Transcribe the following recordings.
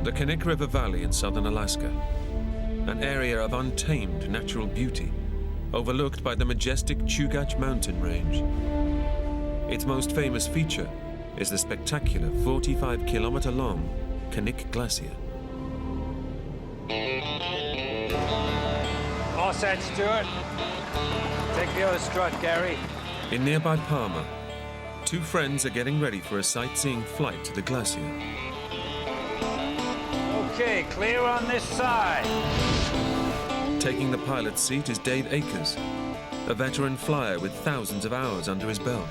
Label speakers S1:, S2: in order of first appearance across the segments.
S1: The Knik River Valley in southern Alaska, an area of untamed natural beauty, overlooked by the majestic Chugach mountain range. Its most famous feature is the spectacular 45-kilometer-long Knik Glacier.
S2: All set, Stuart. Take the other strut, Gary.
S1: In nearby Palmer, two friends are getting ready for a sightseeing flight to the glacier.
S2: Okay, clear on this side.
S1: Taking the pilot's seat is Dave Akers, a veteran flyer with thousands of hours under his belt.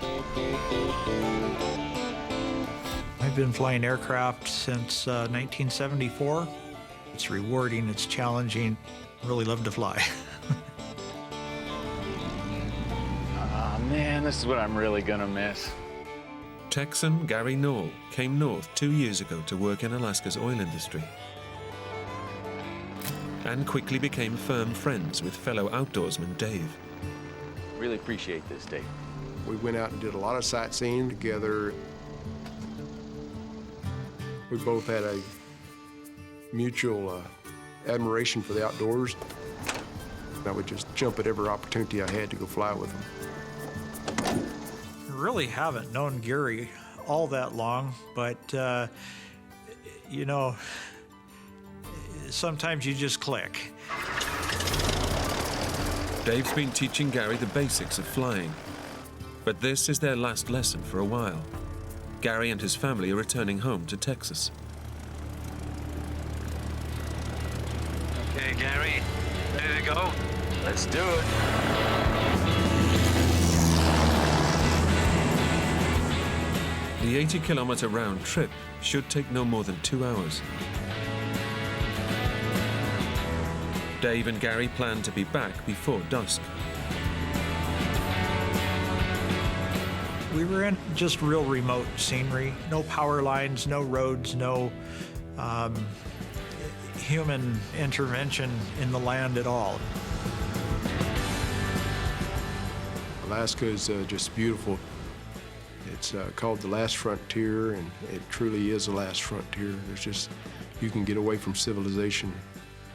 S3: I've been flying aircraft since 1974. It's rewarding, it's challenging. Really love to fly.
S4: Man, this is what I'm really gonna miss.
S1: Texan Gary Knoll came north 2 years ago to work in Alaska's oil industry and quickly became firm friends with fellow outdoorsman Dave.
S4: Really appreciate this, Dave.
S5: We went out and did a lot of sightseeing together. We both had a mutual admiration for the outdoors. I would just jump at every opportunity I had to go fly with him.
S3: I really haven't known Gary all that long, but, you know, sometimes you just click.
S1: Dave's been teaching Gary the basics of flying, but this is their last lesson for a while. Gary and his family are returning home to Texas.
S2: Okay, Gary, ready to go?
S4: Let's do it.
S1: The 80-kilometer round trip should take no more than 2 hours. Dave and Gary plan to be back before dusk.
S3: We were in just real remote scenery. No power lines, no roads, no human intervention in the land at all.
S5: Alaska is just beautiful. It's called the last frontier, and it truly is the last frontier. There's just, you can get away from civilization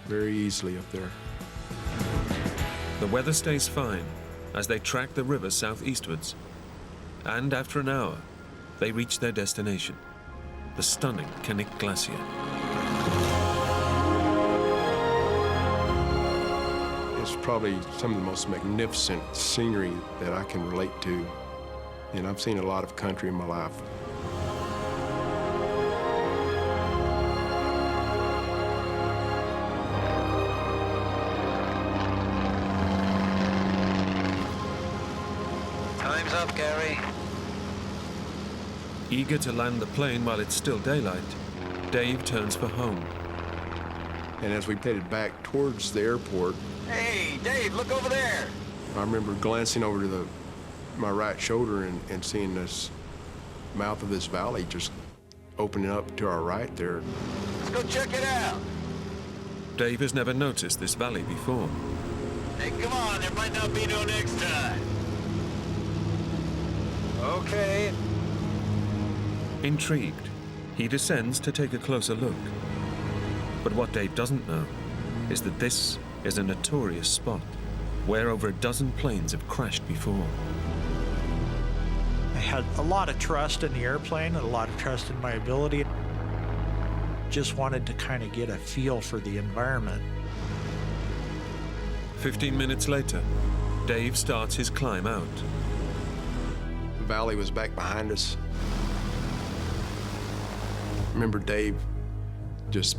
S5: very easily up there.
S1: The weather stays fine as they track the river southeastwards. And after an hour, they reach their destination, the stunning Knik Glacier.
S5: It's probably some of the most magnificent scenery that I can relate to. And I've seen a lot of country in my life.
S2: Time's up, Gary.
S1: Eager to land the plane while it's still daylight, Dave turns for home.
S5: And as we headed back towards the airport,
S4: Hey, Dave, look over there.
S5: I remember glancing over to my right shoulder and seeing this mouth of this valley just opening up to our right there.
S4: Let's go check it out.
S1: Dave has never noticed this valley before.
S4: Hey, come on, there might not be no next time.
S2: Okay.
S1: Intrigued, he descends to take a closer look. But what Dave doesn't know is that this is a notorious spot where over a dozen planes have crashed before.
S3: I had a lot of trust in the airplane and a lot of trust in my ability. Just wanted to kind of get a feel for the environment.
S1: 15 minutes later, Dave starts his climb out.
S5: The valley was back behind us. I remember Dave just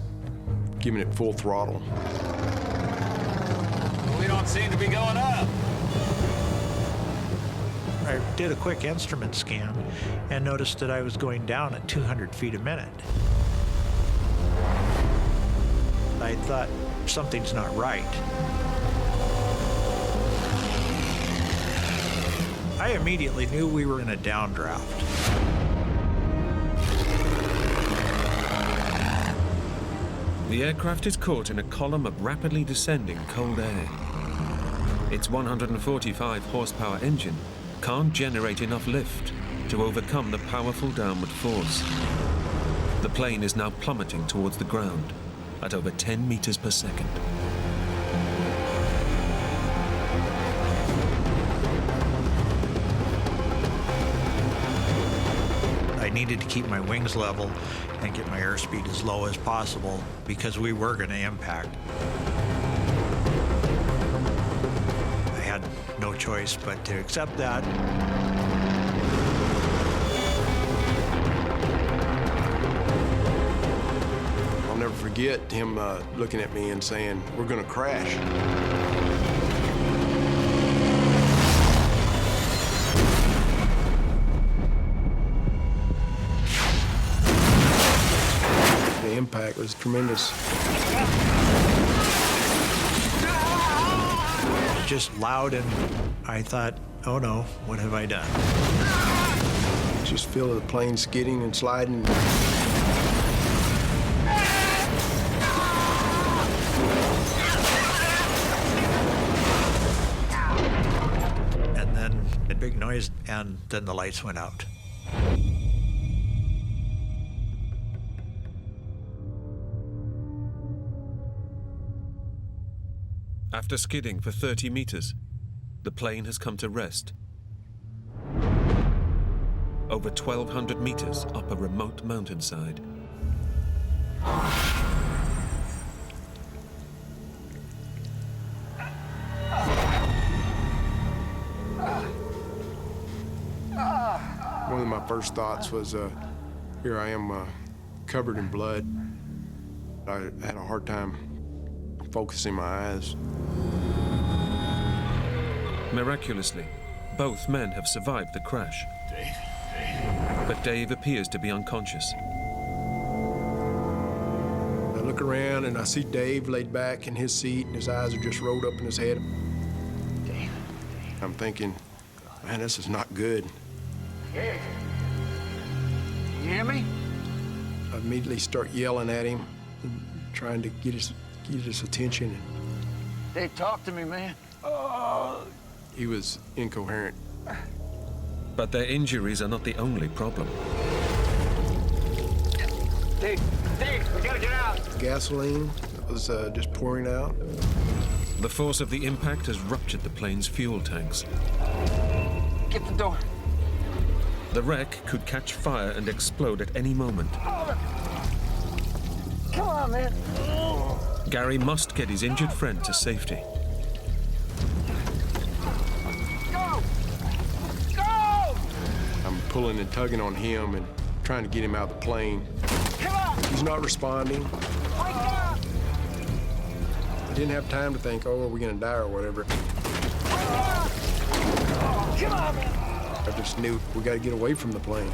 S5: giving it full throttle.
S4: We don't seem to be going up.
S3: I did a quick instrument scan and noticed that I was going down at 200 feet a minute. I thought, something's not right. I immediately knew we were in a downdraft.
S1: The aircraft is caught in a column of rapidly descending cold air. Its 145 horsepower engine can't generate enough lift to overcome the powerful downward force. The plane is now plummeting towards the ground at over 10 meters per second.
S3: I needed to keep my wings level and get my airspeed as low as possible because we were going to impact. I had no choice but to accept that.
S5: I'll never forget him looking at me and saying, "We're gonna crash." The impact was tremendous.
S3: Just loud, and I thought, oh no, what have I done?
S5: Just feel the plane skidding and sliding.
S3: And then a big noise, and then the lights went out.
S1: After skidding for 30 meters, the plane has come to rest. Over 1,200 meters up a remote mountainside.
S5: One of my first thoughts was, here I am covered in blood. I had a hard time focusing my eyes.
S1: Miraculously, both men have survived the crash. But Dave appears to be unconscious.
S5: I look around and I see Dave laid back in his seat and his eyes are just rolled up in his head.
S2: Dave.
S5: I'm thinking, man, this is not good.
S2: Dave. You hear me?
S5: I immediately start yelling at him and trying to get his attention.
S2: Dave, talk to me, man.
S5: He was incoherent.
S1: But their injuries are not the only problem.
S2: Dave, we gotta get out.
S5: Gasoline was just pouring out.
S1: The force of the impact has ruptured the plane's fuel tanks.
S2: Get the door.
S1: The wreck could catch fire and explode at any moment.
S2: Come on, man.
S1: Gary must get his injured friend to safety.
S2: Go! Go!
S5: I'm pulling and tugging on him and trying to get him out of the plane.
S2: Come on!
S5: He's not responding.
S2: Wake up!
S5: I didn't have time to think, oh, are we gonna die or whatever.
S2: Come on, man.
S5: I just knew we gotta get away from the plane.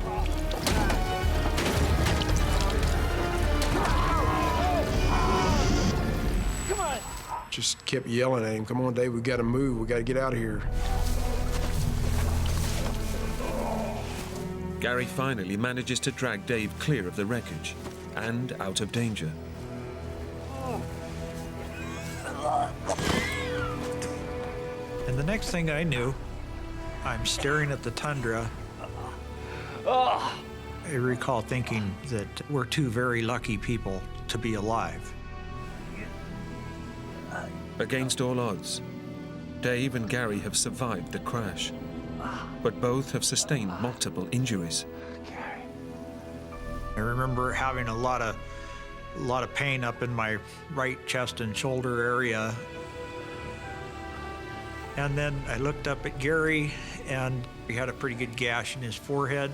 S2: Come on.
S5: Just kept yelling at him, come on, Dave, we gotta move, we gotta get out of here.
S1: Gary finally manages to drag Dave clear of the wreckage and out of danger.
S3: And the next thing I knew, I'm staring at the tundra. I recall thinking that we're two very lucky people to be alive.
S1: Against all odds, Dave and Gary have survived the crash, but both have sustained multiple injuries.
S3: I remember having a lot of pain up in my right chest and shoulder area. And then I looked up at Gary, and he had a pretty good gash in his forehead.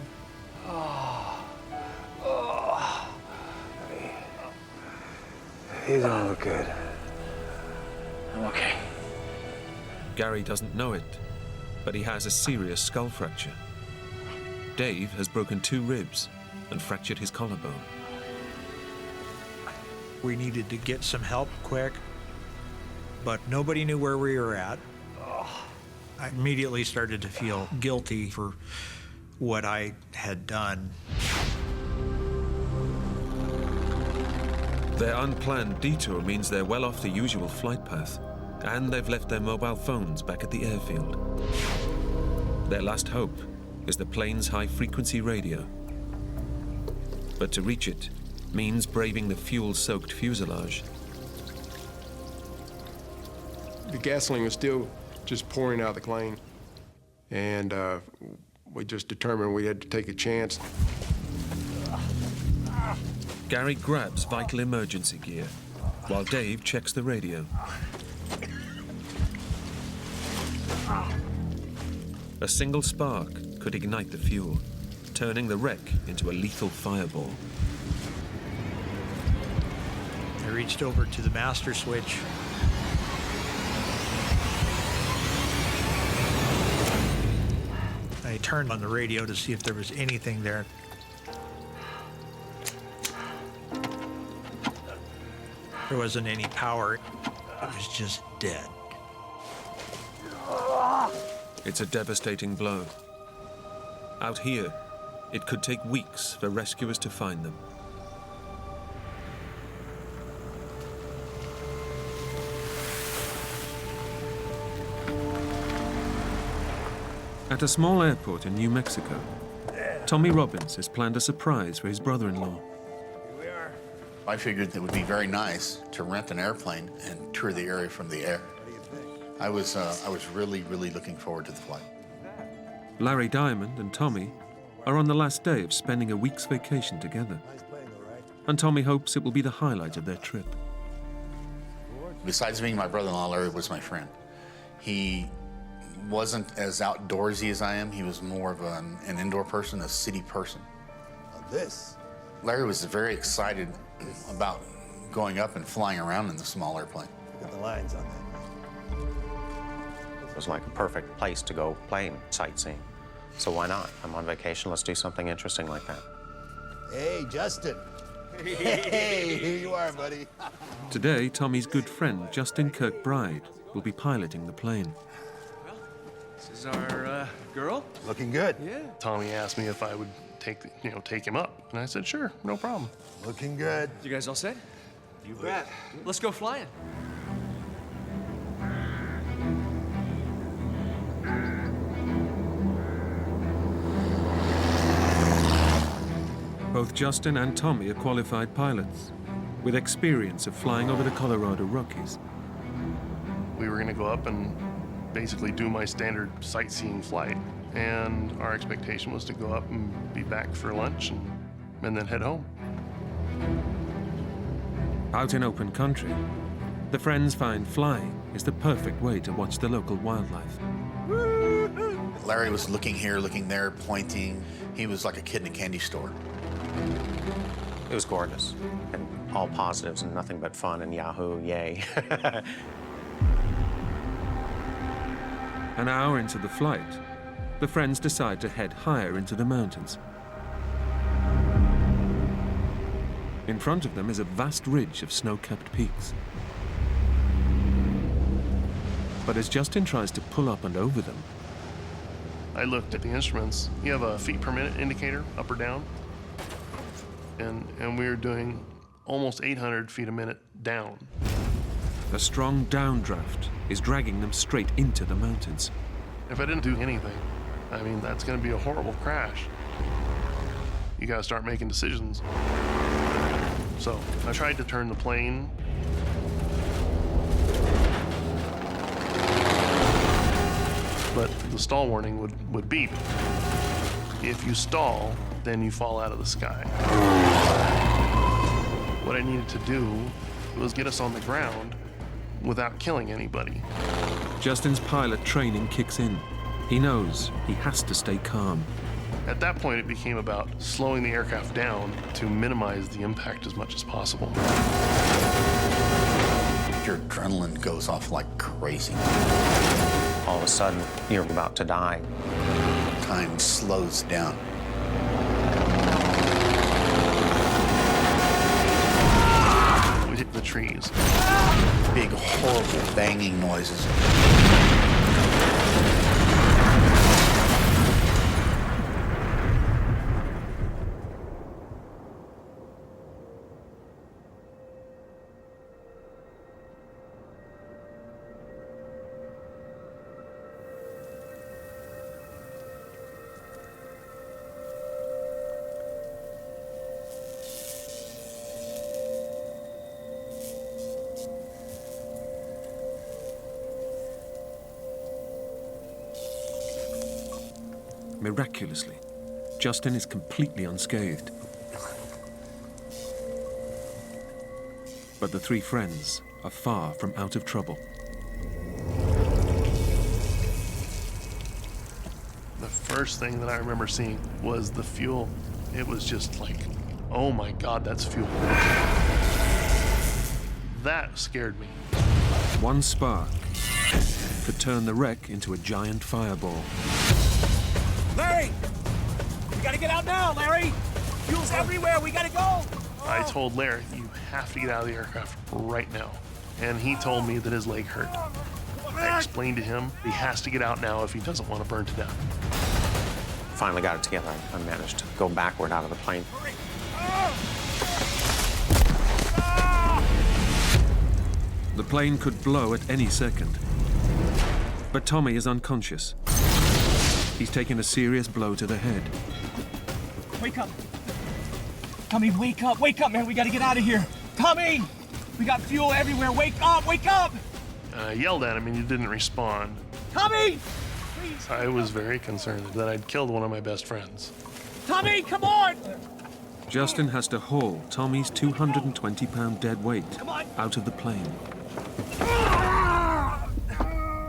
S2: He don't look good. I'm okay.
S1: Gary doesn't know it, but he has a serious skull fracture. Dave has broken 2 ribs and fractured his collarbone.
S3: We needed to get some help quick, but nobody knew where we were at. I immediately started to feel guilty for what I had done.
S1: Their unplanned detour means they're well off the usual flight path, and they've left their mobile phones back at the airfield. Their last hope is the plane's high-frequency radio. But to reach it, means braving the fuel-soaked fuselage.
S5: The gasoline was still just pouring out of the plane, and we just determined we had to take a chance.
S1: Gary grabs vital emergency gear, while Dave checks the radio. A single spark could ignite the fuel, turning the wreck into a lethal fireball.
S3: I reached over to the master switch. I turned on the radio to see if there was anything there. There wasn't any power. It was just dead.
S1: It's a devastating blow. Out here, it could take weeks for rescuers to find them. At a small airport in New Mexico, Tommy Robbins has planned a surprise for his brother-in-law.
S6: I figured it would be very nice to rent an airplane and tour the area from the air. I was really looking forward to the flight.
S1: Larry Diamond and Tommy are on the last day of spending a week's vacation together. And Tommy hopes it will be the highlight of their trip.
S6: Besides being my brother-in-law, Larry was my friend. He wasn't as outdoorsy as I am. He was more of an indoor person, a city person. Larry was very excited about going up and flying around in the small airplane.
S7: Look at the lines on that.
S8: It was like a perfect place to go plane sightseeing. So why not? I'm on vacation, let's do something interesting like that.
S7: Hey, Justin. Hey, here you are, buddy.
S1: Today, Tommy's good friend, Justin Kirkbride, will be piloting the plane.
S9: This is our girl.
S7: Looking good.
S9: Yeah.
S10: Tommy asked me if I would take him up, and I said, sure, no problem.
S7: Looking good.
S9: You guys all set? You bet. Let's go flying.
S1: Both Justin and Tommy are qualified pilots, with experience of flying over the Colorado Rockies.
S10: We were going to go up and basically do my standard sightseeing flight, and our expectation was to go up and be back for lunch and then head home.
S1: Out in open country, the friends find flying is the perfect way to watch the local wildlife.
S6: Larry was looking here, looking there, pointing. He was like a kid in a candy store.
S8: It was gorgeous, and all positives and nothing but fun and Yahoo, yay.
S1: An hour into the flight, the friends decide to head higher into the mountains. In front of them is a vast ridge of snow-capped peaks. But as Justin tries to pull up and over them,
S10: I looked at the instruments. You have a feet per minute indicator, up or down. And we were doing almost 800 feet a minute down.
S1: a strong downdraft is dragging them straight into the mountains.
S10: If I didn't do anything, I mean, that's going to be a horrible crash. You got to start making decisions. So I tried to turn the plane. But the stall warning would beep. If you stall, then you fall out of the sky. What I needed to do was get us on the ground without killing anybody.
S1: Justin's pilot training kicks in. He knows he has to stay calm.
S10: At that point, it became about slowing the aircraft down to minimize the impact as much as possible.
S6: Your adrenaline goes off like crazy.
S8: All of a sudden, you're about to die.
S6: Time slows down.
S10: We hit the trees.
S6: Big, horrible banging noises.
S1: miraculously, Justin is completely unscathed. But the three friends are far from out of trouble.
S10: The first thing that I remember seeing was the fuel. It was just like, oh my God, that's fuel. That scared me.
S1: One spark could turn the wreck into a giant fireball.
S4: Larry! We gotta get out now, Larry! Fuel's everywhere, we gotta go!
S10: I told Larry, you have to get out of the aircraft right now. And he told me that his leg hurt. I explained to him he has to get out now if he doesn't want to burn to death.
S8: Finally got it together. I managed to go backward out of the plane.
S1: The plane could blow at any second. But Tommy is unconscious. He's taken a serious blow to the head.
S4: Wake up! Tommy, wake up, man, we gotta get out of here! Tommy! We got fuel everywhere, wake up!
S10: I yelled at him and he didn't respond.
S4: Tommy!
S10: So I was very concerned that I'd killed one of my best friends.
S4: Tommy, come on!
S1: Justin has to haul Tommy's 220-pound dead weight out of the plane.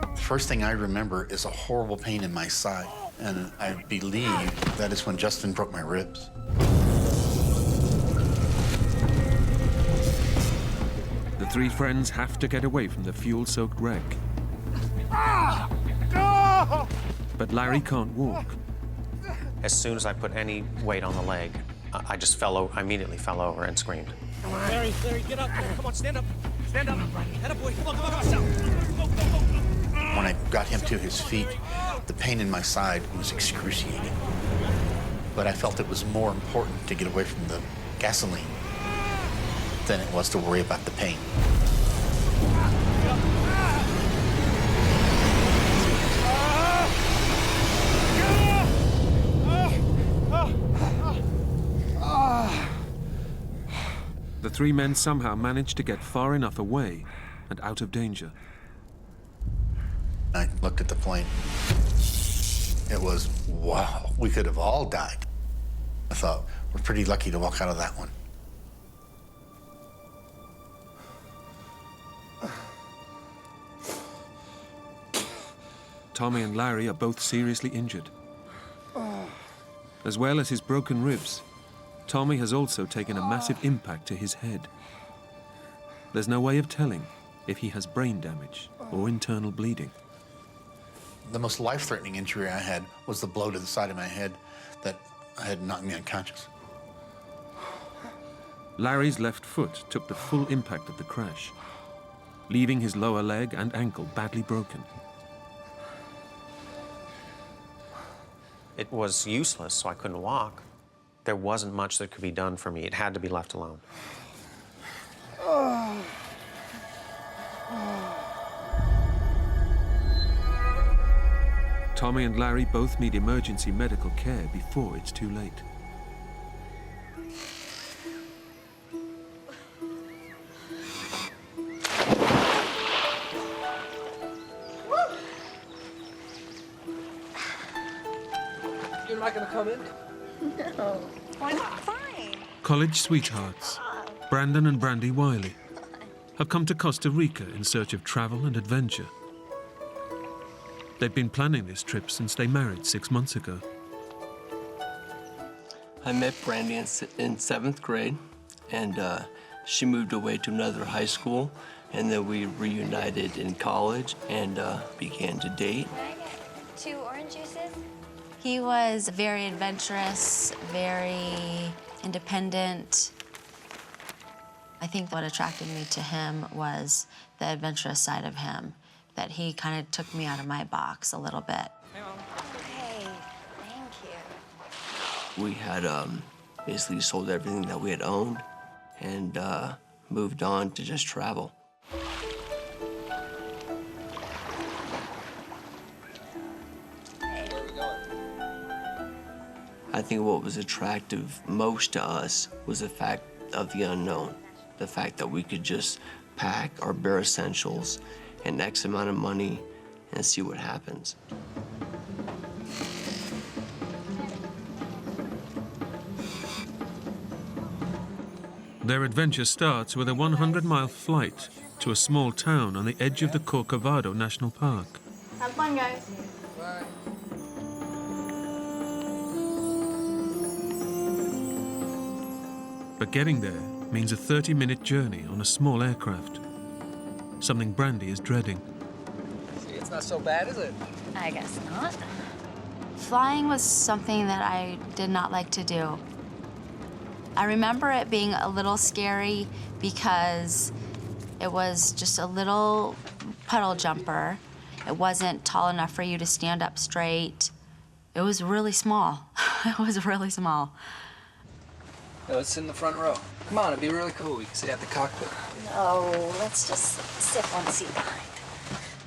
S6: The first thing I remember is a horrible pain in my side, and I believe that is when Justin broke my ribs.
S1: The three friends have to get away from the fuel-soaked wreck. But Larry can't walk.
S8: As soon as I put any weight on the leg, I just fell over, I immediately fell over and screamed.
S4: Larry, get up! Come on, stand up! Stand up! Attaboy, come on! Go!
S6: When I got him to his feet, the pain in my side was excruciating. But I felt it was more important to get away from the gasoline than it was to worry about the pain.
S1: The three men somehow managed to get far enough away and out of danger.
S6: I looked at the plane. It was, wow, we could have all died. I thought, we're pretty lucky to walk out of that one.
S1: Tommy and Larry are both seriously injured. As well as his broken ribs, Tommy has also taken a massive impact to his head. There's no way of telling if he has brain damage or internal bleeding.
S6: The most life-threatening injury I had was the blow to the side of my head that had knocked me unconscious.
S1: Larry's left foot took the full impact of the crash, leaving his lower leg and ankle badly broken.
S8: It was useless, so I couldn't walk. There wasn't much that could be done for me. It had to be left alone.
S1: Tommy and Larry both need emergency medical care before it's too late.
S9: You're not gonna come in?
S11: No. Why not? Fine.
S1: College sweethearts, Brandon and Brandy Wiley, have come to Costa Rica in search of travel and adventure. They've been planning this trip since they married 6 months ago.
S12: I met Brandy in 7th grade, and she moved away to another high school, and then we reunited in college and began to date.
S11: Can I get 2 orange juices? He was very adventurous, very independent. I think what attracted me to him was the adventurous side of him, that he kind of took me out of my box a little bit.
S13: Hey, thank you.
S12: We had basically sold everything that we had owned and moved on to just travel. I think what was attractive most to us was the fact of the unknown, the fact that we could just pack our bare essentials and X amount of money and see what happens.
S1: Their adventure starts with a 100-mile flight to a small town on the edge of the Corcovado National Park.
S13: Have fun, guys.
S9: Bye.
S1: But getting there means a 30-minute journey on a small aircraft, something Brandy is dreading.
S9: See, it's not so bad, is it?
S11: I guess not. Flying was something that I did not like to do. I remember it being a little scary because it was just a little puddle jumper. It wasn't tall enough for you to stand up straight. It was really small. It was really small.
S9: No, let's sit in the front row. Come on, it'd be really cool. We can sit at the cockpit.
S13: No, let's just sit one seat behind.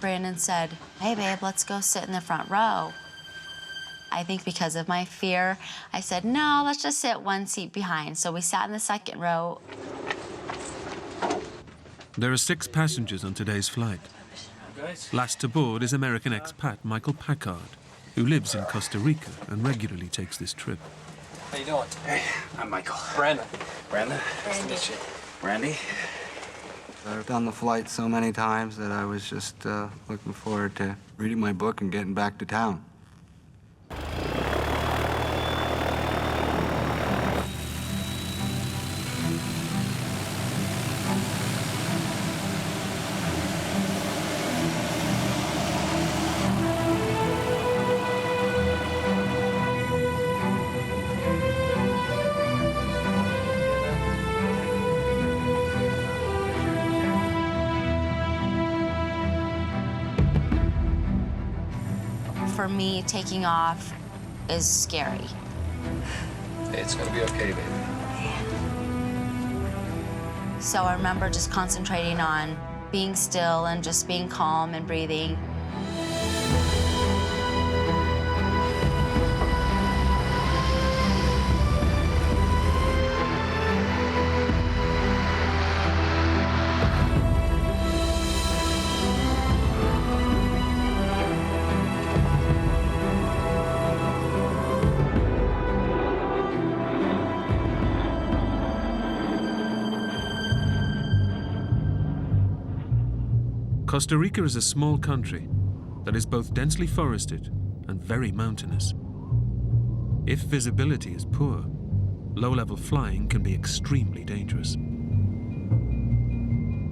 S11: Brandon said, "Hey, babe, let's go sit in the front row." I think because of my fear, I said, "No, let's just sit one seat behind." So we sat in the second row.
S1: There are 6 passengers on today's flight. Last to board is American expat Michael Packard, who lives in Costa Rica and regularly takes this trip.
S9: How you doing?
S2: Hey, I'm Michael.
S9: Brandon.
S2: Brandon?
S13: Brandy.
S9: Nice to meet you.
S2: Brandy?
S14: I've done the flight so many times that I was just looking forward to reading my book and getting back to town.
S11: For me, taking off is scary.
S9: Hey, it's gonna be okay, baby.
S11: So I remember just concentrating on being still and just being calm and breathing.
S1: Costa Rica is a small country that is both densely forested and very mountainous. If visibility is poor, low-level flying can be extremely dangerous.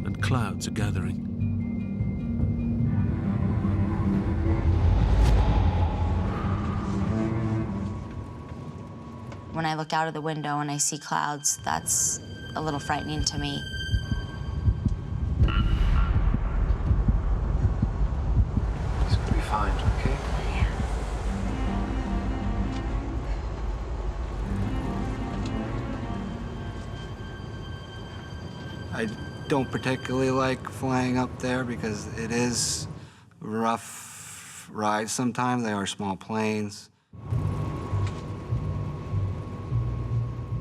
S1: And clouds are gathering.
S11: When I look out of the window and I see clouds, that's a little frightening to me.
S9: It's gonna be fine, okay?
S14: I don't particularly like flying up there because it is a rough ride sometimes. They are small planes.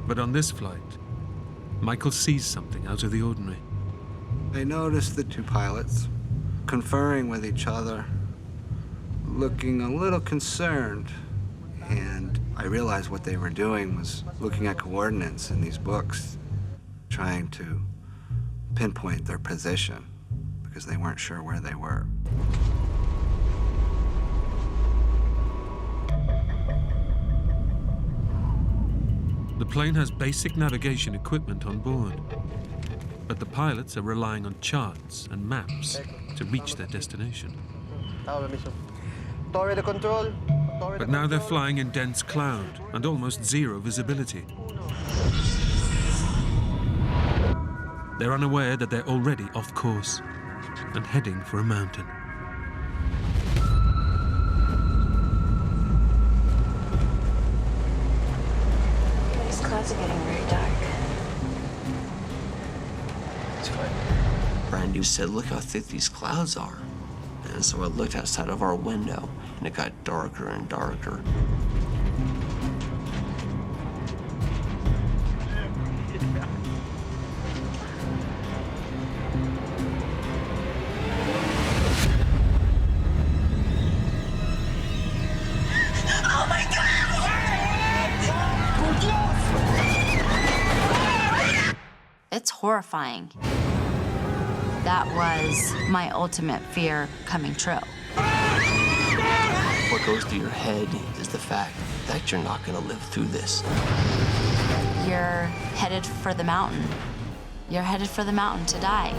S1: But on this flight, Michael sees something out of the ordinary.
S14: I noticed the two pilots conferring with each other, looking a little concerned. And I realized what they were doing was looking at coordinates in these books, trying to pinpoint their position because they weren't sure where they were.
S1: The plane has basic navigation equipment on board, but the pilots are relying on charts and maps to reach their destination. But now they're flying in dense cloud and almost zero visibility. They're unaware that they're already off course and heading for a mountain.
S13: These clouds are getting very dark.
S9: It's fine.
S12: Brandy said, "Look how thick these clouds are." And so I looked outside of our window, and it got darker and darker.
S13: Oh my God!
S11: horrifying. That was my ultimate fear coming true.
S12: What goes through your head is the fact that you're not gonna live through this.
S11: You're headed for the mountain. You're headed for the mountain to die.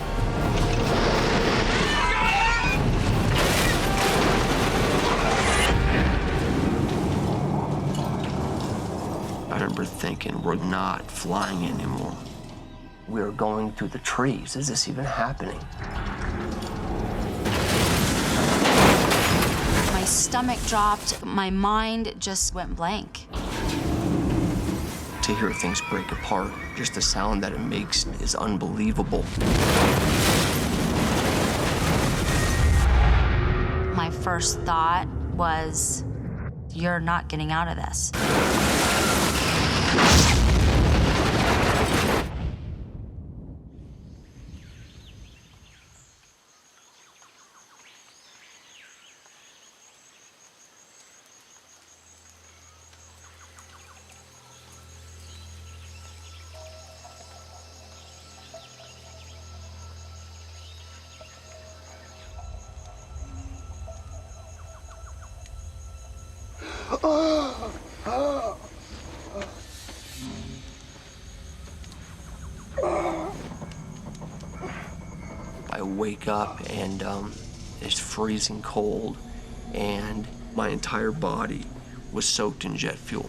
S12: I remember thinking, we're not flying anymore. We're going through the trees. Is this even happening?
S11: My stomach dropped. My mind just went blank.
S12: To hear things break apart, just the sound that it makes is unbelievable.
S11: My first thought was, you're not getting out of this.
S12: I wake up and it's freezing cold, and my entire body was soaked in jet fuel.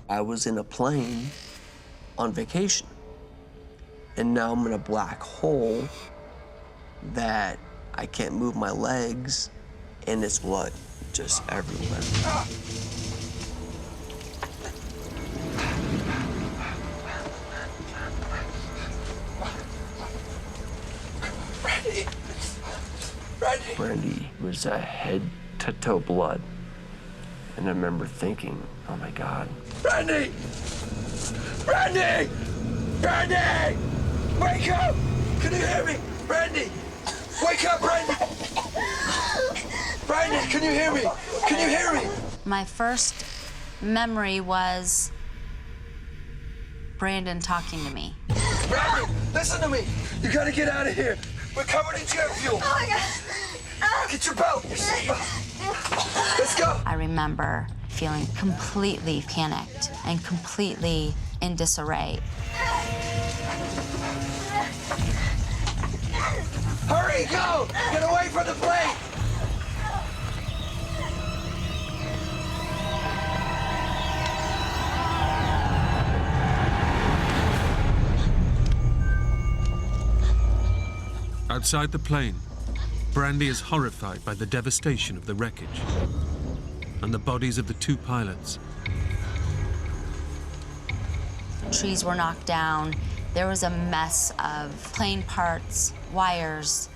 S12: I was in a plane on vacation, and now I'm in a black hole that I can't move my legs, and it's blood just everywhere. Brandy was head to toe blood. And I remember thinking, oh my God.
S4: Brandy! Brandy! Brandy! Wake up! Can you hear me? Brandy! Wake up, Brandy! Brandy, can you hear me? Can you hear me?
S11: My first memory was Brandon talking to me.
S4: Brandy, listen to me. You gotta get out of here. We're covered in jet fuel. Oh my God. Get your belt. Let's go.
S11: I remember feeling completely panicked and completely in disarray.
S4: Hurry, go! Get away from the plane!
S1: Outside the plane, Brandy is horrified by the devastation of the wreckage and the bodies of the two pilots.
S11: Trees were knocked down. There was a mess of plane parts, wires.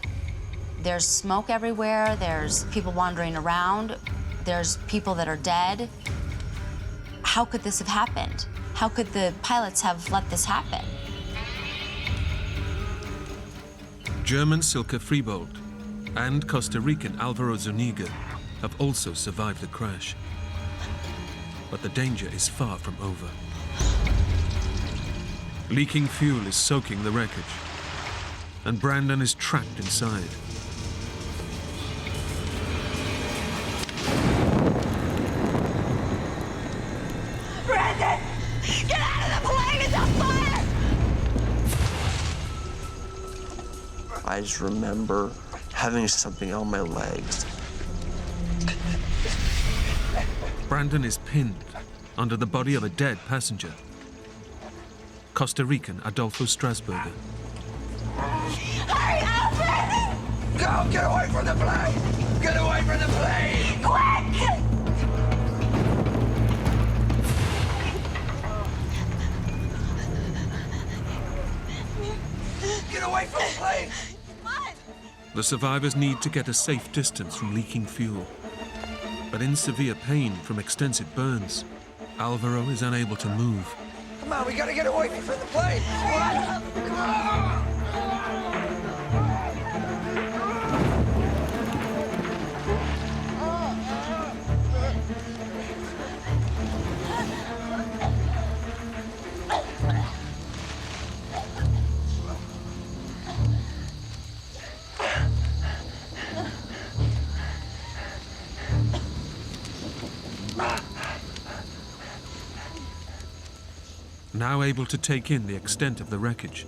S11: There's smoke everywhere. There's people wandering around. There's people that are dead. How could this have happened? How could the pilots have let this happen?
S1: German Silke Freebold and Costa Rican Alvaro Zuniga have also survived the crash. But the danger is far from over. Leaking fuel is soaking the wreckage, and Brandon is trapped inside.
S13: Brandon! Get out of the plane! It's on fire!
S12: I just remember having something on my legs.
S1: Brandon is pinned under the body of a dead passenger, Costa Rican Adolfo Strasburger.
S13: Hurry up, Brandon!
S4: Go! Get away from the plane! Get away from the plane!
S13: Quick!
S4: Get away from the plane!
S1: The survivors need to get a safe distance from leaking fuel. But in severe pain from extensive burns, Alvaro is unable to move.
S4: Come on, we gotta get away from the plane!
S1: Now able to take in the extent of the wreckage,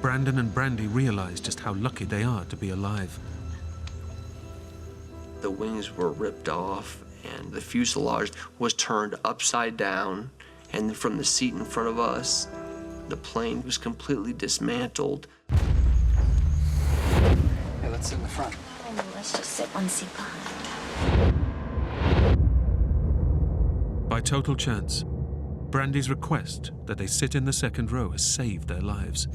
S1: Brandon and Brandy realize just how lucky they are to be alive.
S12: The wings were ripped off, and the fuselage was turned upside down, and from the seat in front of us, the plane was completely dismantled.
S9: Hey, let's sit in the front.
S11: Oh, let's just sit one seat behind.
S1: By total chance, Brandy's request that they sit in the second row has saved their lives.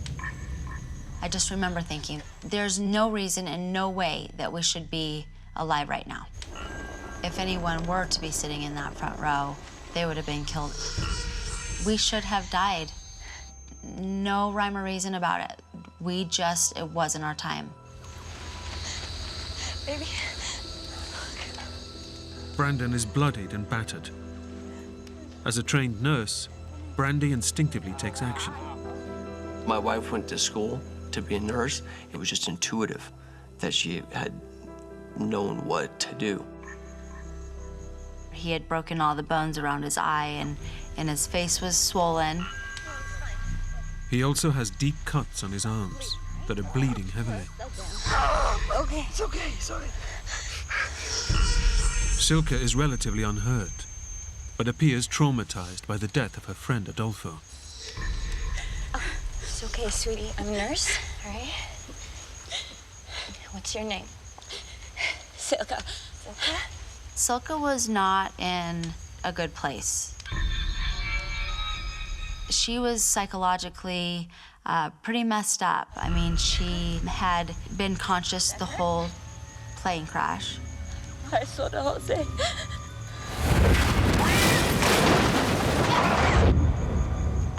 S11: I just remember thinking, there's no reason and no way that we should be alive right now. If anyone were to be sitting in that front row, they would have been killed. We should have died. No rhyme or reason about it. It wasn't our time.
S13: Baby.
S1: Brandon is bloodied and battered. As a trained nurse, Brandy instinctively takes action.
S12: My wife went to school to be a nurse. It was just intuitive that she had known what to do.
S11: He had broken all the bones around his eye, and his face was swollen.
S1: He also has deep cuts on his arms that are bleeding heavily.
S13: Okay, it's okay, sorry.
S1: Silke is relatively unhurt, but appears traumatized by the death of her friend Adolfo.
S13: It's okay, sweetie. I'm a nurse, all right? What's your name? Silke.
S11: Silke was not in a good place. She was psychologically pretty messed up. I mean, she had been conscious the whole plane crash.
S13: I saw the whole thing.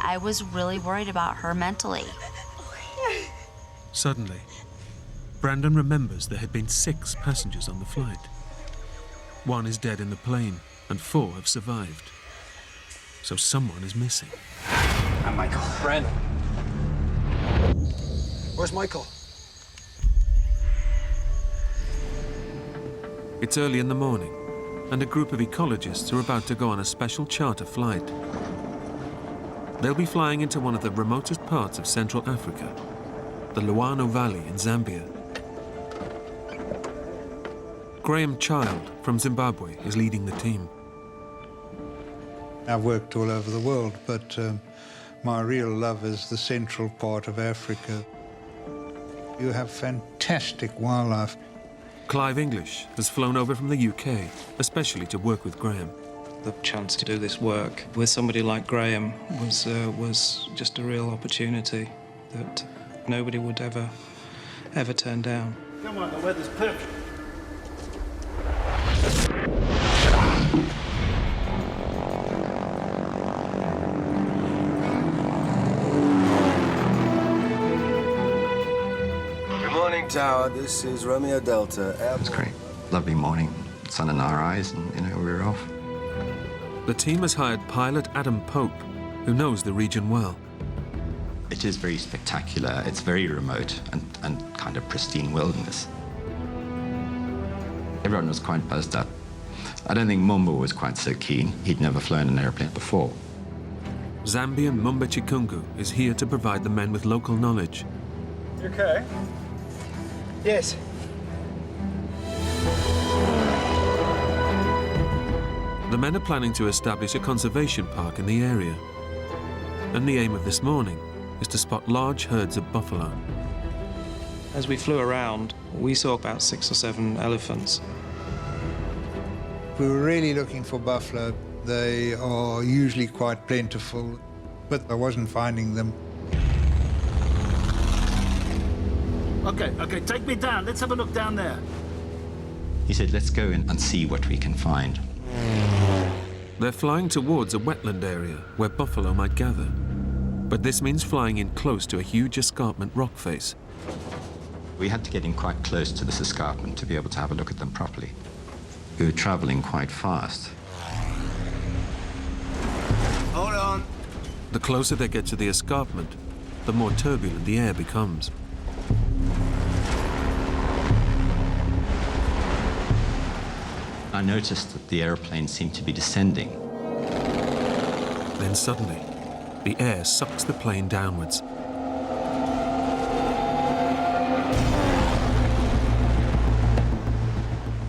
S11: I was really worried about her mentally.
S1: Suddenly, Brandon remembers there had been 6 passengers on the flight. 1 is dead in the plane, and 4 have survived. So someone is missing.
S9: I'm Michael. Brandon.
S4: Where's Michael?
S1: It's early in the morning, and a group of ecologists are about to go on a special charter flight. They'll be flying into one of the remotest parts of Central Africa, the Luano Valley in Zambia. Graham Child from Zimbabwe is leading the team.
S15: I've worked all over the world, but my real love is the central part of Africa. You have fantastic wildlife.
S1: Clive English has flown over from the UK, especially to work with Graham.
S16: The chance to do this work with somebody like Graham was just a real opportunity that nobody would ever turn down.
S17: Come on, the weather's perfect.
S4: Good morning, Tower. This is Romeo Delta.
S18: It's great. Lovely morning. Sun in our eyes, and, we're off.
S1: The team has hired pilot Adam Pope, who knows the region well.
S18: It is very spectacular. It's very remote and kind of pristine wilderness. Everyone was quite buzzed up. I don't think Mumba was quite so keen. He'd never flown an airplane before.
S1: Zambian Mumba Chikungu is here to provide the men with local knowledge.
S17: You okay? Yes.
S1: The men are planning to establish a conservation park in the area. And the aim of this morning is to spot large herds of buffalo.
S16: As we flew around, we saw about 6 or 7 elephants.
S15: We were really looking for buffalo. They are usually quite plentiful, but I wasn't finding them.
S17: Okay, take me down. Let's have a look down there.
S18: He said, let's go in and see what we can find.
S1: They're flying towards a wetland area where buffalo might gather. But this means flying in close to a huge escarpment rock face.
S18: We had to get in quite close to this escarpment to be able to have a look at them properly. We were traveling quite fast.
S17: Hold on.
S1: The closer they get to the escarpment, the more turbulent the air becomes.
S18: I noticed that the airplane seemed to be descending.
S1: Then suddenly, The air sucks the plane downwards.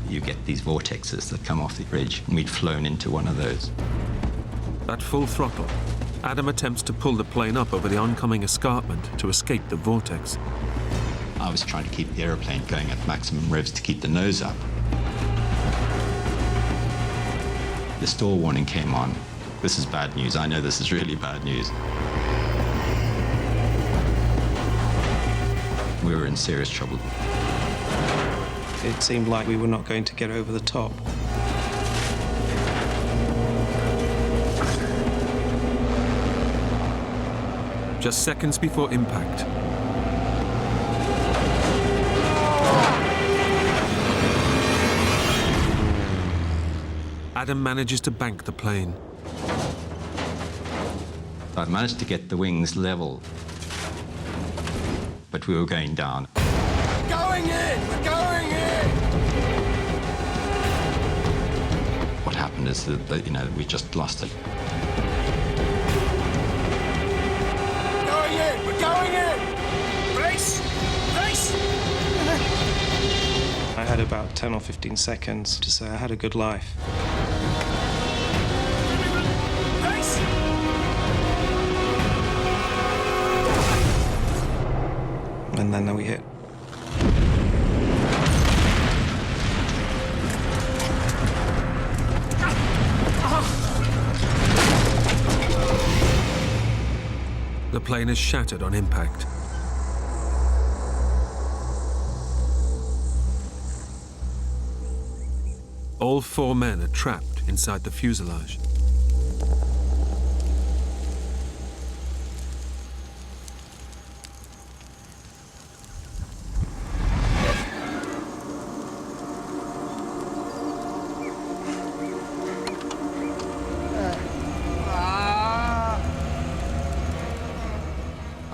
S18: You get these vortexes that come off the ridge, and we'd flown into one of those.
S1: At full throttle, Adam attempts to pull the plane up over the oncoming escarpment to escape the vortex.
S18: I was trying to keep the aeroplane going at maximum revs to keep the nose up. The stall warning came on. This is bad news. I know this is really bad news. We were in serious trouble.
S16: It seemed like we were not going to get over the top.
S1: Just seconds before impact, Adam manages to bank the plane.
S18: I managed to get the wings level, but we were going down.
S4: Going in! We're going in!
S18: What happened is that, we just lost it.
S4: Going in! We're going in! Race! Race!
S16: I had about 10 or 15 seconds to say I had a good life.
S4: Race!
S16: And then we hit.
S1: The plane is shattered on impact. All 4 men are trapped inside the fuselage.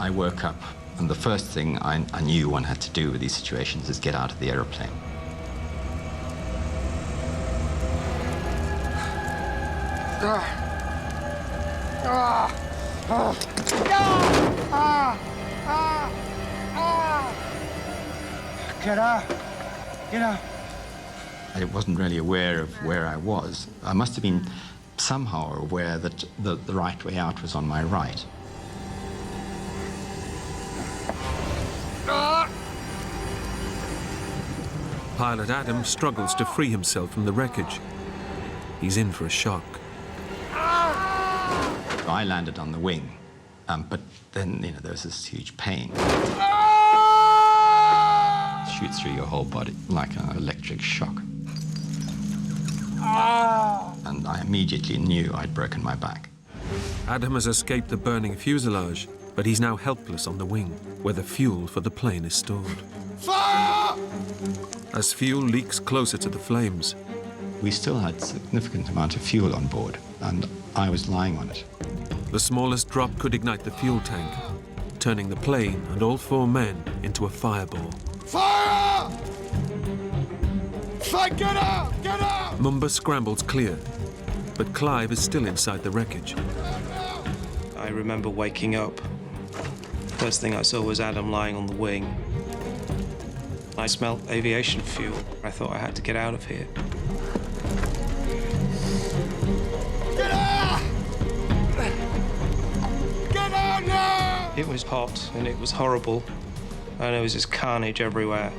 S18: I woke up, and the first thing I knew one had to do with these situations is get out of the aeroplane.
S4: Get out! Get out!
S18: I wasn't really aware of where I was. I must have been somehow aware that the right way out was on my right.
S1: Pilot Adam struggles to free himself from the wreckage. He's in for a shock.
S18: I landed on the wing, but then, there was this huge pain. Shoots through your whole body like an electric shock. And I immediately knew I'd broken my back.
S1: Adam has escaped the burning fuselage, but he's now helpless on the wing, where the fuel for the plane is stored.
S4: Fire!
S1: As fuel leaks closer to the flames,
S18: we still had a significant amount of fuel on board, and I was lying on it.
S1: The smallest drop could ignite the fuel tank, turning the plane and all 4 men into a fireball.
S4: Fire! Fire! Get out! Get out!
S1: Mumba scrambles clear, but Clive is still inside the wreckage.
S16: I remember waking up. First thing I saw was Adam lying on the wing. I smelled aviation fuel. I thought I had to get out of here.
S4: Get out! Get out now!
S16: It was hot and it was horrible, and there was just carnage everywhere.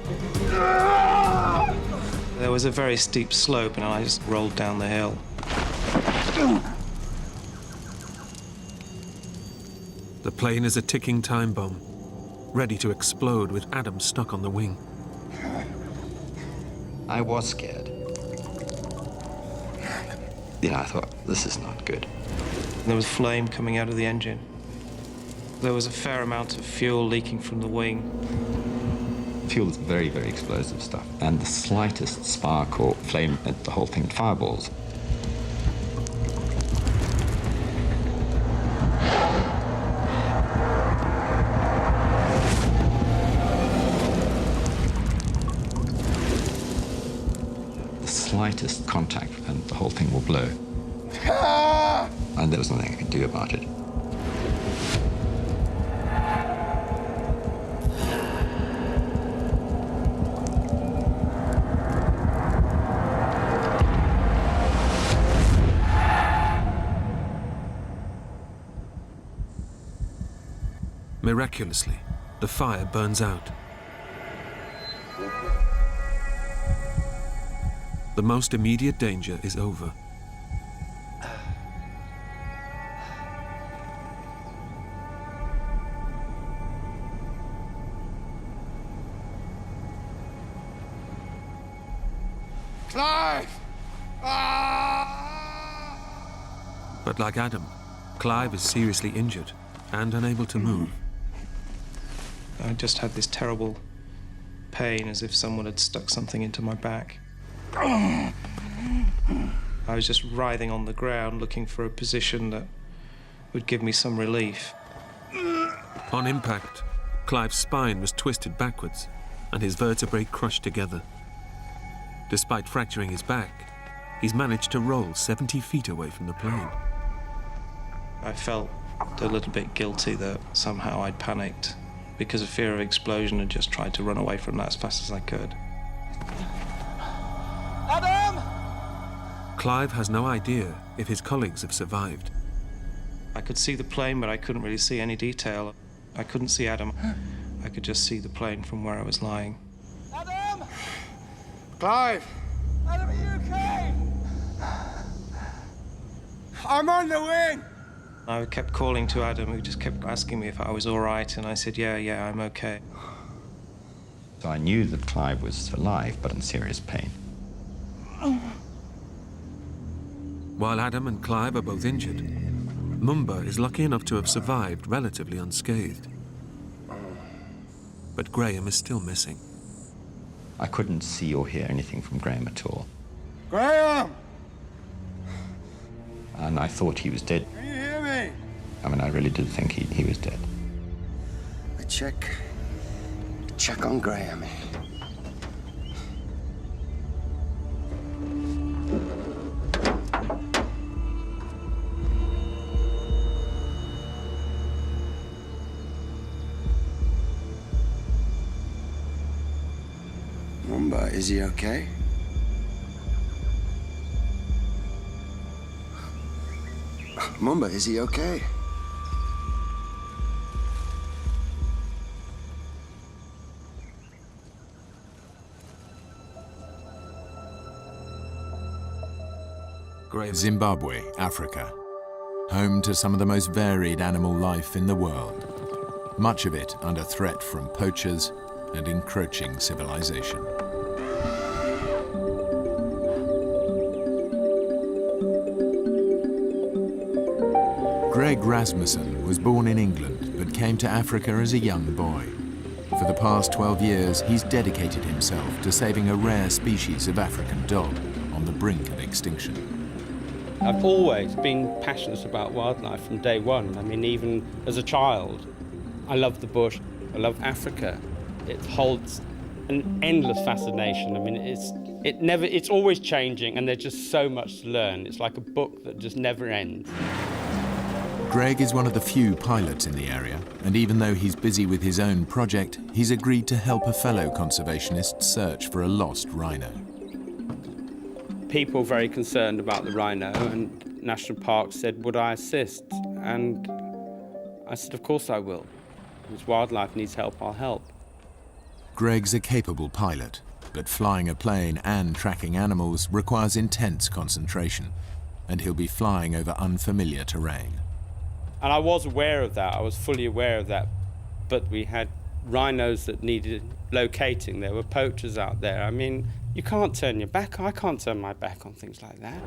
S16: There was a very steep slope, and I just rolled down the hill.
S1: The plane is a ticking time bomb, ready to explode with Adam stuck on the wing.
S18: I was scared. I thought, this is not good.
S16: There was flame coming out of the engine. There was a fair amount of fuel leaking from the wing.
S18: Fuel is very, very explosive stuff, and the slightest spark or flame, the whole thing fireballs. Slightest contact and the whole thing will blow. And there was nothing I could do about it.
S1: Miraculously, the fire burns out. The most immediate danger is over.
S4: Clive!
S1: But like Adam, Clive is seriously injured and unable to move.
S16: I just had this terrible pain, as if someone had stuck something into my back. I was just writhing on the ground, looking for a position that would give me some relief.
S1: On impact, Clive's spine was twisted backwards and his vertebrae crushed together. Despite fracturing his back, he's managed to roll 70 feet away from the plane.
S16: I felt a little bit guilty that somehow I'd panicked because of fear of explosion and just tried to run away from that as fast as I could.
S4: Adam!
S1: Clive has no idea if his colleagues have survived.
S16: I could see the plane, but I couldn't really see any detail. I couldn't see Adam. I could just see the plane from where I was lying.
S4: Adam! Clive! Adam, are you okay? I'm on the wing!
S16: I kept calling to Adam, who just kept asking me if I was all right, and I said, yeah, I'm okay.
S18: So I knew that Clive was alive, but in serious pain.
S1: While Adam and Clive are both injured, Mumba is lucky enough to have survived relatively unscathed. But Graham is still missing.
S18: I couldn't see or hear anything from Graham at all.
S4: Graham!
S18: And I thought he was dead.
S4: Can you hear me?
S18: I mean, I really did think he was dead.
S4: A check on Graham. Mumba, is he okay? Mumba, is he okay?
S19: Zimbabwe, Africa. Home to some of the most varied animal life in the world. Much of it under threat from poachers and encroaching civilization. Greg Rasmussen was born in England but came to Africa as a young boy. For the past 12 years, he's dedicated himself to saving a rare species of African dog on the brink of extinction.
S20: I've always been passionate about wildlife from day one. I mean, even as a child, I love the bush, I love Africa. It holds an endless fascination. I mean, it's always changing, and there's just so much to learn. It's like a book that just never ends.
S19: Greg is one of the few pilots in the area, and even though he's busy with his own project, he's agreed to help a fellow conservationist search for a lost rhino.
S20: People very concerned about the rhino, and National Park said, would I assist? And I said, of course I will. If wildlife needs help, I'll help.
S19: Greg's a capable pilot, but flying a plane and tracking animals requires intense concentration, and he'll be flying over unfamiliar terrain.
S20: And I was aware of that, I was fully aware of that, but we had rhinos that needed locating. There were poachers out there. I mean, you can't turn your back. I can't turn my back on things like that.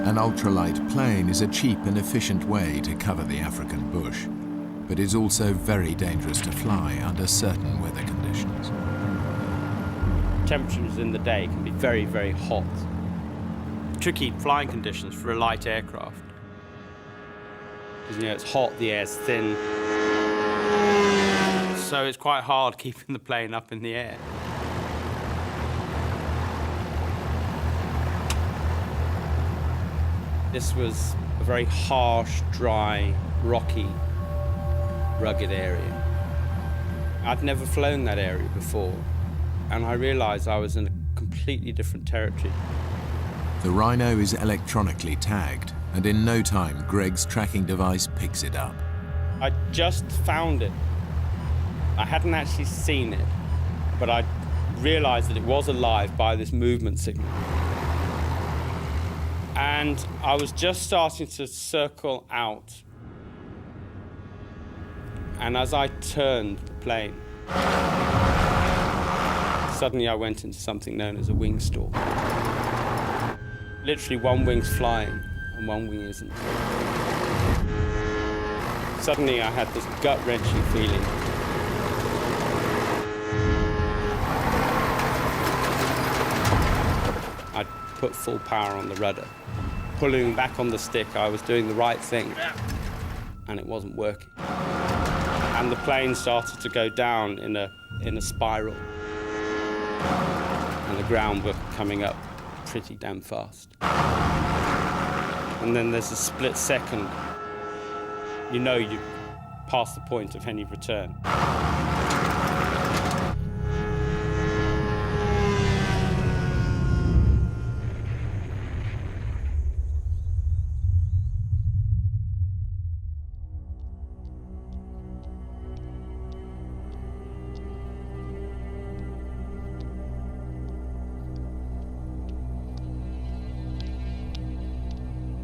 S19: An ultralight plane is a cheap and efficient way to cover the African bush, but is also very dangerous to fly under certain weather conditions.
S20: Temperatures in the day can be very, very hot. Tricky flying conditions for a light aircraft. Because, you know, it's hot, the air's thin. So it's quite hard keeping the plane up in the air. This was a very harsh, dry, rocky, rugged area. I'd never flown that area before, and I realized I was in a completely different territory.
S19: The Rhino is electronically tagged, and in no time, Greg's tracking device picks it up.
S20: I just found it. I hadn't actually seen it, but I realized that it was alive by this movement signal. And I was just starting to circle out. And as I turned the plane, suddenly I went into something known as a wing storm. Literally, one wing's flying and one wing isn't. Suddenly I had this gut-wrenching feeling. I put full power on the rudder. Pulling back on the stick, I was doing the right thing, and it wasn't working. And the plane started to go down in a spiral. And the ground were coming up pretty damn fast. And then there's a split second. You know you passed the point of any return.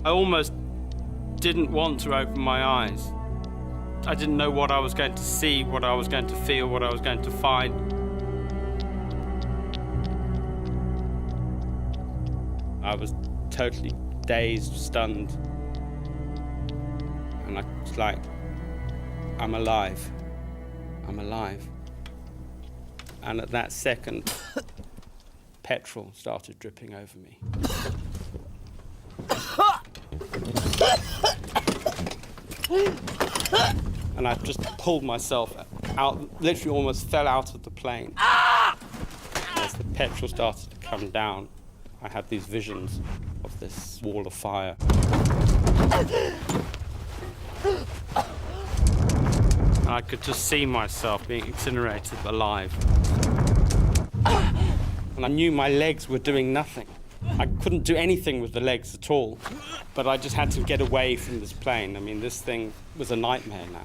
S20: I almost didn't want to open my eyes. I didn't know what I was going to see, what I was going to feel, what I was going to find. I was totally dazed, stunned. And I was like, I'm alive. I'm alive. And at that second, petrol started dripping over me. And I just pulled myself out, literally almost fell out of the plane. As the petrol started to come down, I had these visions of this wall of fire. And I could just see myself being incinerated alive. And I knew my legs were doing nothing. I couldn't do anything with the legs at all, but I just had to get away from this plane. I mean, this thing was a nightmare now.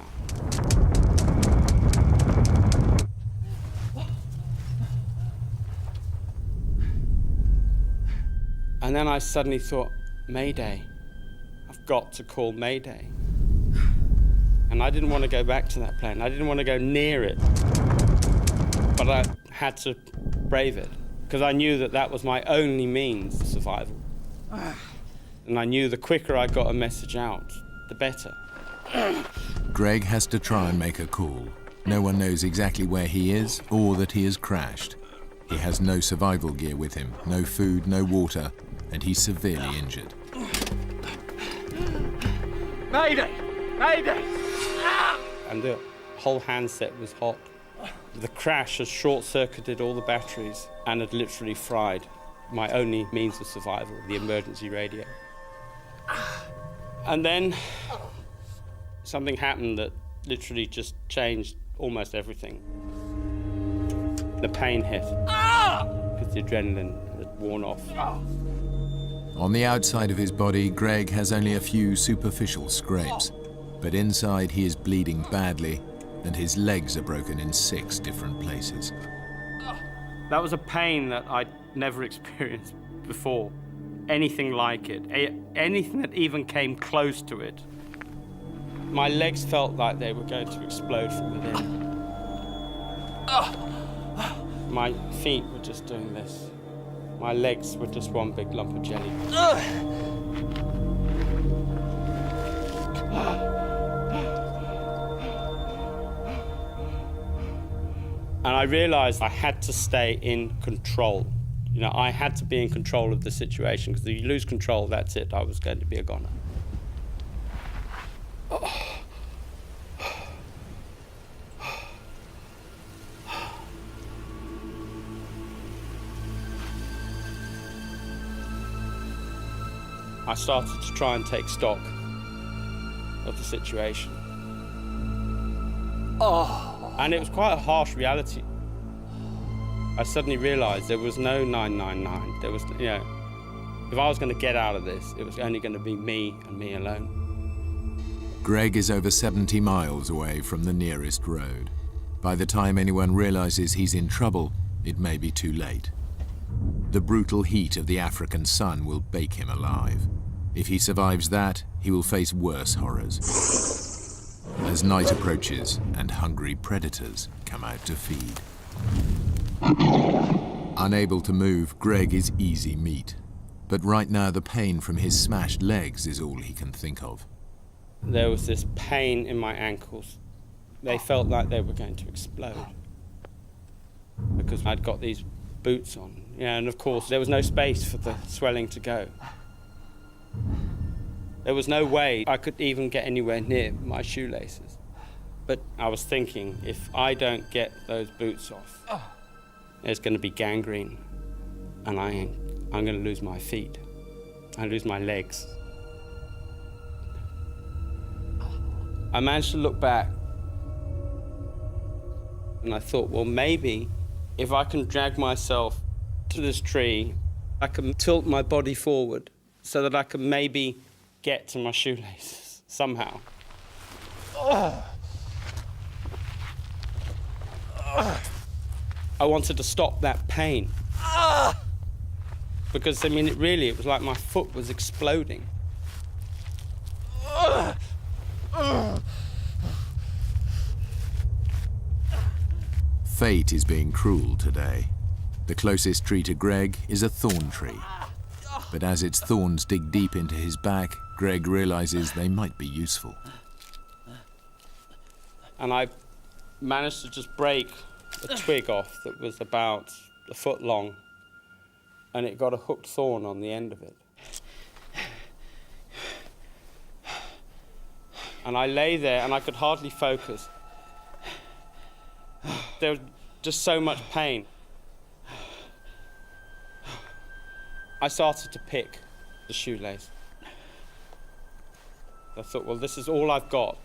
S20: And then I suddenly thought, Mayday. I've got to call Mayday. And I didn't want to go back to that plane. I didn't want to go near it. But I had to brave it, because I knew that that was my only means of survival. And I knew the quicker I got a message out, the better.
S19: Greg has to try and make a call. No one knows exactly where he is or that he has crashed. He has no survival gear with him, no food, no water, and he's severely injured.
S20: Mayday! Mayday! And the whole handset was hot. The crash had short-circuited all the batteries and had literally fried my only means of survival, the emergency radio. And then something happened that literally just changed almost everything. The pain hit, because the adrenaline had worn off.
S19: On the outside of his body, Greg has only a few superficial scrapes, but inside he is bleeding badly, and his legs are broken in 6 different places.
S20: That was a pain that I'd never experienced before. Anything like it, anything that even came close to it. My legs felt like they were going to explode from within. My feet were just doing this. My legs were just one big lump of jelly. And I realized I had to stay in control. You know, I had to be in control of the situation, because if you lose control, that's it. I was going to be a goner. I started to try and take stock of the situation. And it was quite a harsh reality. I suddenly realized there was no 999. There was, you know, if I was going to get out of this, it was only going to be me and me alone.
S19: Greg is over 70 miles away from the nearest road. By the time anyone realizes he's in trouble, it may be too late. The brutal heat of the African sun will bake him alive. If he survives that, he will face worse horrors as night approaches and hungry predators come out to feed. Unable to move, Greg is easy meat. But right now, the pain from his smashed legs is all he can think of.
S20: There was this pain in my ankles. They felt like they were going to explode because I'd got these boots on. Yeah, and of course, there was no space for the swelling to go. There was no way I could even get anywhere near my shoelaces. But I was thinking, if I don't get those boots off, there's going to be gangrene, and I'm going to lose my feet. I lose my legs. I managed to look back, and I thought, well, maybe if I can drag myself to this tree, I can tilt my body forward so that I can maybe get to my shoelaces somehow. I wanted to stop that pain. Because, I mean, it was like my foot was exploding.
S19: Fate is being cruel today. The closest tree to Greg is a thorn tree. But as its thorns dig deep into his back, Greg realizes they might be useful.
S20: And I managed to just break a twig off that was about a foot long, and it got a hooked thorn on the end of it. And I lay there and I could hardly focus. There was just so much pain. I started to pick the shoelace. I thought, well, this is all I've got.